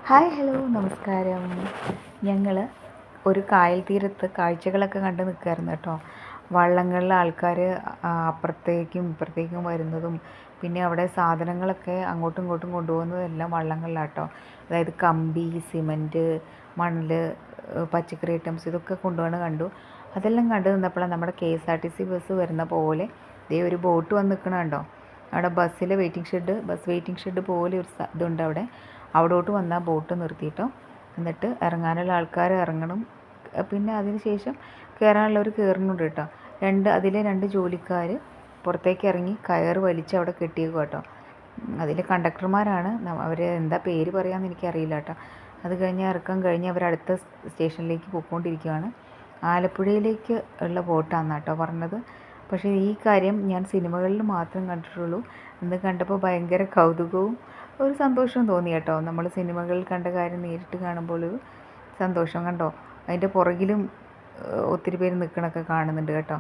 Hi hello നമസ്കാരം. ഞങ്ങൾ ഒരു കായൽ തീരത്ത് കാഴ്ചകളൊക്കെ കണ്ട് നിൽക്കുകയായിരുന്നു കേട്ടോ. വള്ളങ്ങളിലെ ആൾക്കാർ അപ്പുറത്തേക്കും ഇപ്പുറത്തേക്കും വരുന്നതും പിന്നെ അവിടെ സാധനങ്ങളൊക്കെ അങ്ങോട്ടും ഇങ്ങോട്ടും കൊണ്ടുപോകുന്നതും എല്ലാം വള്ളങ്ങളിലാണ് കേട്ടോ. അതായത് കമ്പി, സിമൻറ്റ്, മണൽ, പച്ചക്കറി ഐറ്റംസ് ഇതൊക്കെ കൊണ്ടുപോകണ കണ്ടു. അതെല്ലാം കണ്ടു നിന്നപ്പോഴാണ് നമ്മുടെ KSRTC ബസ് വരുന്ന പോലെ ദേ ഒരു ബോട്ട് വന്ന് നിൽക്കണ കണ്ടോ. അവിടെ ബസ് വെയിറ്റിംഗ് ഷെഡ് പോലെ ഒരു ഇതുണ്ട് അവിടെ. അവിടോട്ട് വന്നാൽ ബോട്ട് നിർത്തിയിട്ടോ. എന്നിട്ട് ഇറങ്ങാനുള്ള ആൾക്കാർ ഇറങ്ങണം. പിന്നെ അതിന് ശേഷം കയറാനുള്ളവർ കയറുന്നുണ്ട് കേട്ടോ. അതിലെ രണ്ട് ജോലിക്കാർ പുറത്തേക്ക് ഇറങ്ങി കയറ് വലിച്ച് അവിടെ കെട്ടിയേക്കും കേട്ടോ. അതിൽ കണ്ടക്ടർമാരാണ്. അവർ എന്താ പേര് പറയാമെന്ന് എനിക്കറിയില്ല കേട്ടോ. അത് കഴിഞ്ഞ് ഇറക്കം കഴിഞ്ഞ് അവർ അടുത്ത സ്റ്റേഷനിലേക്ക് പോയിക്കൊണ്ടിരിക്കുകയാണ്. ആലപ്പുഴയിലേക്ക് ഉള്ള ബോട്ടാണ് കേട്ടോ പറഞ്ഞത്. പക്ഷേ ഈ കാര്യം ഞാൻ സിനിമകളിൽ മാത്രം കണ്ടിട്ടുള്ളൂ. ഇന്ന് കണ്ടപ്പോൾ ഭയങ്കര കൗതുകവും ഒരു സന്തോഷവും തോന്നി കേട്ടോ. നമ്മൾ സിനിമകളിൽ കണ്ട കാര്യം നേരിട്ട് കാണുമ്പോൾ ഒരു സന്തോഷം കണ്ടോ. അതിൻ്റെ പുറകിലും ഒത്തിരി പേര് നിൽക്കണമൊക്കെ കാണുന്നുണ്ട് കേട്ടോ.